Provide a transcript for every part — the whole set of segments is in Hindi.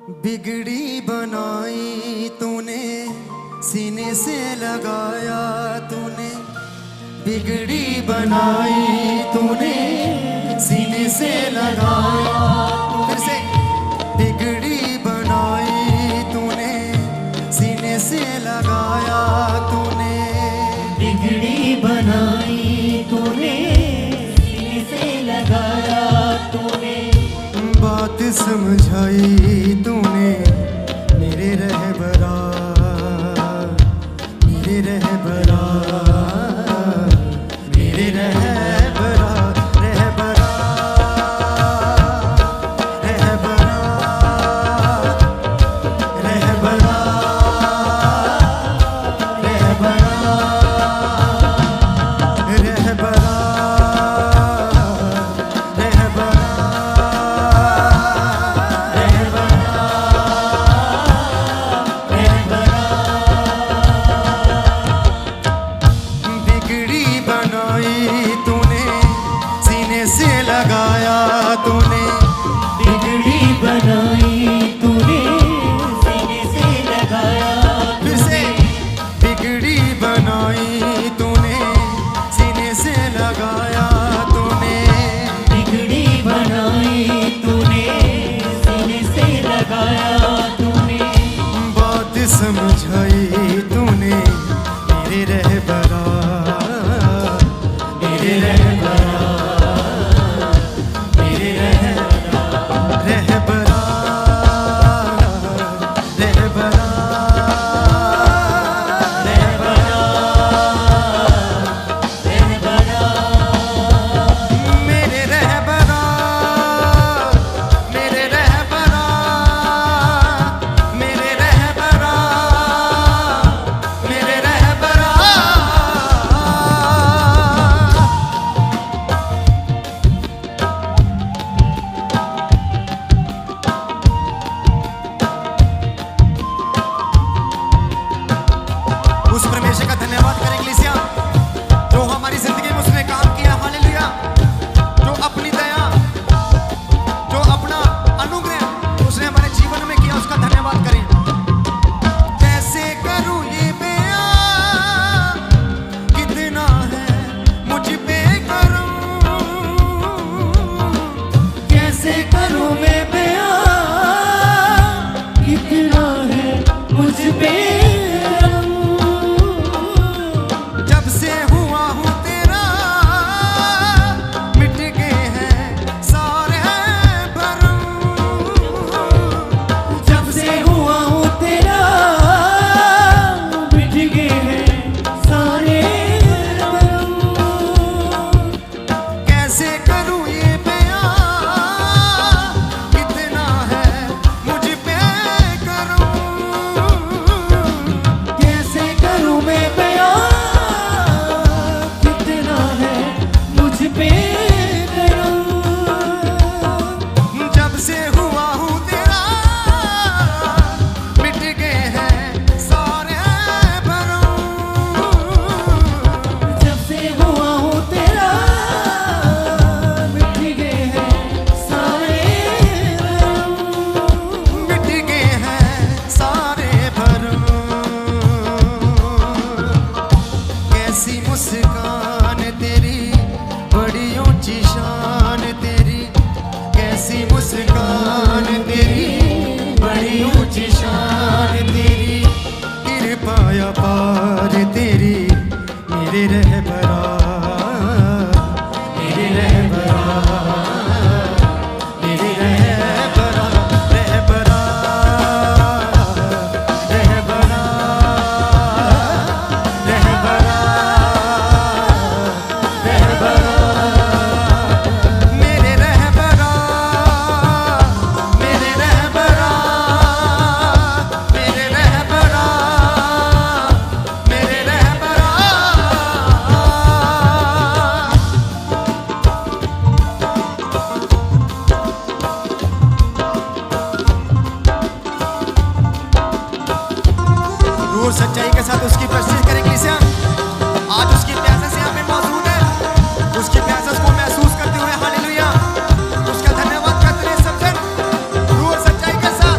बिगड़ी बनाई तूने, सीने से लगाया तूने। बिगड़ी बनाई तूने, सीने से लगाया। फिर से। बिगड़ी बनाई तूने, सीने से लगाया तूने। बिगड़ी बनाई तूने, सीने से लगाया तूने। बात समझाई तूने मेरे रहबरा, मेरे रहबरा, मेरे रहबरा, रहबरा, रहबरा, रहबरा, रहबरा, रहबरा, लगाया तूने। बिगड़ी बनाई तूने, सीने से लगाया। फिर से। बिगड़ी बनाई तूने, सीने से लगाया तूने। बिगड़ी बनाई तूने, सीने से लगाया तूने। बात समझाई तूने मेरे रहबरा, मेरे रहबरा, उस परमेश्वर का धन्यवाद करें इक्लेसिया, जो हमारी जिंदगी में उसने काम किया। हालेलुया। जो अपनी दया, जो अपना अनुग्रह उसने हमारे जीवन में किया, उसका धन्यवाद करें। कैसे करूं ये बयां, कितना है मुझ पे करम। कैसे करूं मैं बयां, कितना है मुझ पे। मुस्कान तेरी बड़ी ऊंची शान तेरी, कैसी मुस्कान तेरी बड़ी ऊंची शान तेरी। कृपा अपार तेरी मेरे रहबरा, मेरे रहबरा, मेरे रहबरा, रहबरा, रहबरा, रहबरा, मेरे रहबरा, मेरे रहबरा, मेरे रहबरा, मेरे रहबरा। रूह सच्चाई के साथ उसकी प्रस्तुति करेंगे इसे। आज उसकी प्यास यहाँ पे मौजूद है, उसकी प्यास को महसूस करते हुए हालेलुया उसका धन्यवाद करते हैं सब जन। रूह सच्चाई के साथ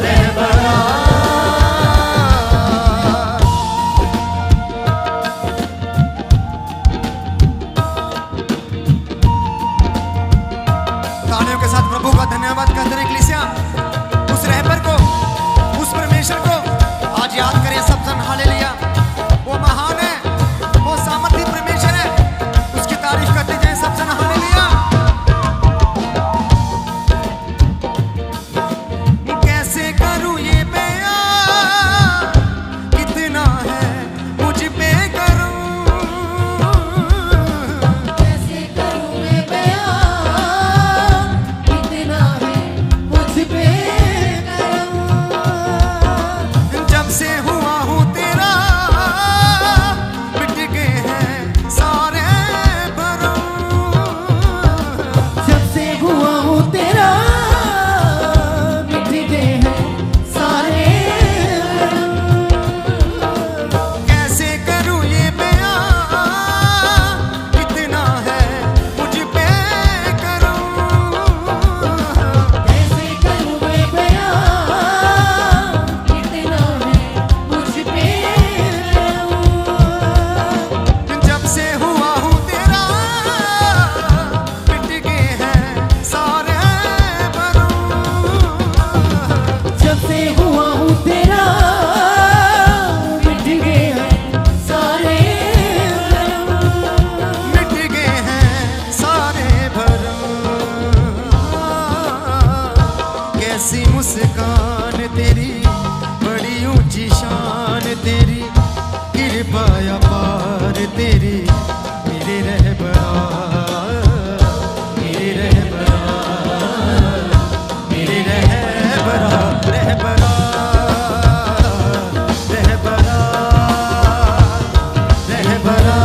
रहबरा तालियों के साथ प्रभु का धन्यवाद करते हैं कलीसिया। उस रहबर को, उस परमेश्वर को आज याद करें सब जन। हालेलुया। वो महान है, वो सामर्थी परमेश्वर है, उसकी तारीफ करते जाएं सब जन। हालेलुया। कैसे करूं ये बयां, कितना है मुझ पे करूं। कैसे करूं मैं बयां, कितना है मुझ पे करम। जब से हुआ हूँ तेरा, मिट गए हैं सारे भरम। जब से हुआ हूँ तेरा, मिट गए हैं सारे भरम। कैसे करूँ ये बयां, कितना है मुझ पे करूं। कैसे करूं मैं बयां, कितना है मुझ पे करम। जब से हुआ हूँ तेरा, मिट गए हैं सारे भरम। जब से हुआ हूँ तेरा, मिट गए हैं सारे भरम। मिट गए हैं सारे भरम। कैसी मुस्कान तेरी, बड़ी ऊंची शान तेरी, कृपा अपार तेरी, मेरे रहबरा, मेरे रहबरा, मेरे रहबरा, रहबरा, रहबरा, रहबरा,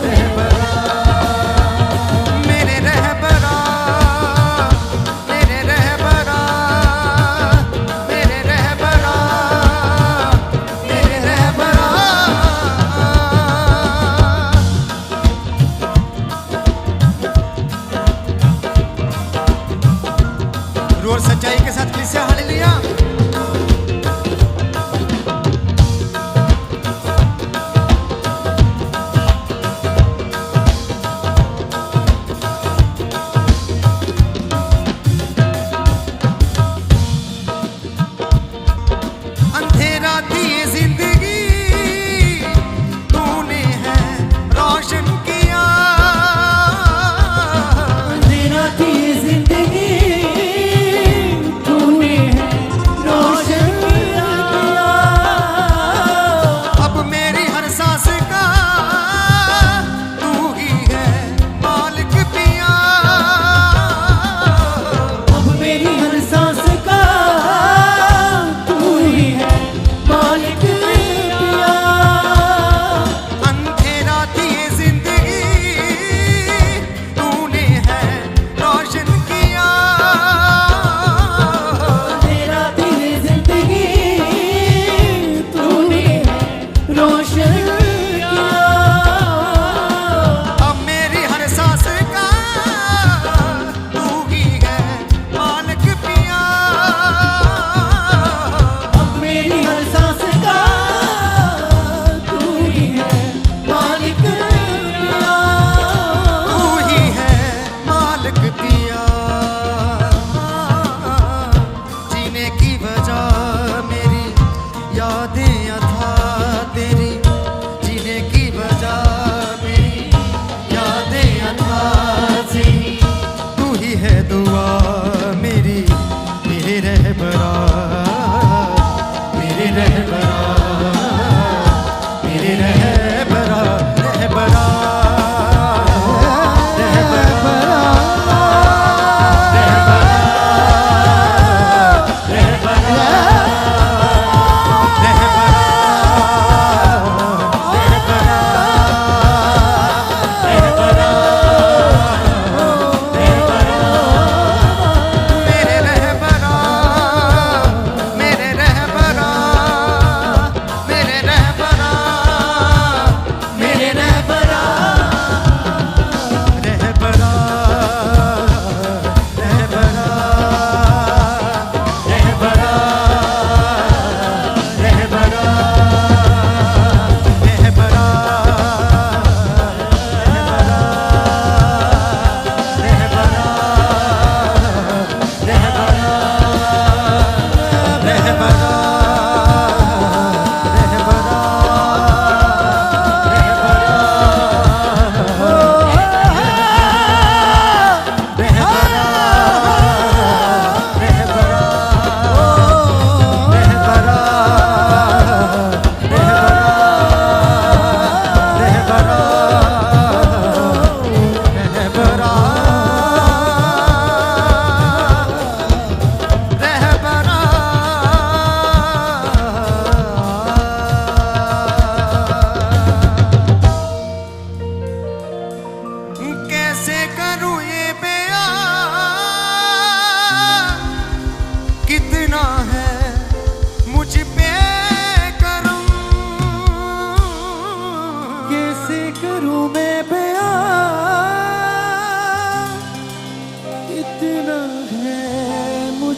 रहबरा, मेरे रहबरा, मेरे रहबरा, मेरे रहबरा, मेरे रहबरा। और सच्चाई के साथ कलीसिया। हालेलुया। अंधेरा दिए जिंदगी, तूने है रोशन किया। अंधेरा थी जिंदगी, तूने है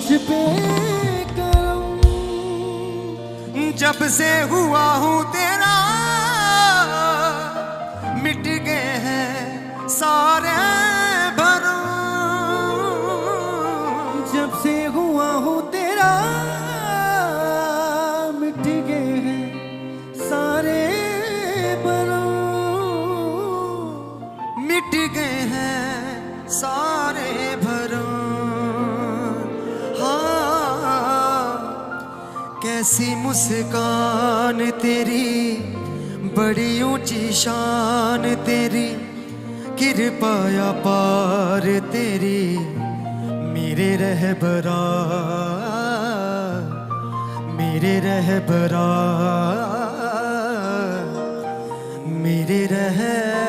मुझ पे करम, जब से हुआ हूँ तेरा मिट गए हैं सारे भरम। जब से हुआ हूँ तेरा मिट गए हैं सारे भरम, मिट गए हैं सारे भरम। हाँ, कैसी मुस्कान तेरी, बड़ी ऊंची शान तेरी, कृपया पार तेरी मेरे रहबरा, मेरे रहबरा, मेरे रहबरा।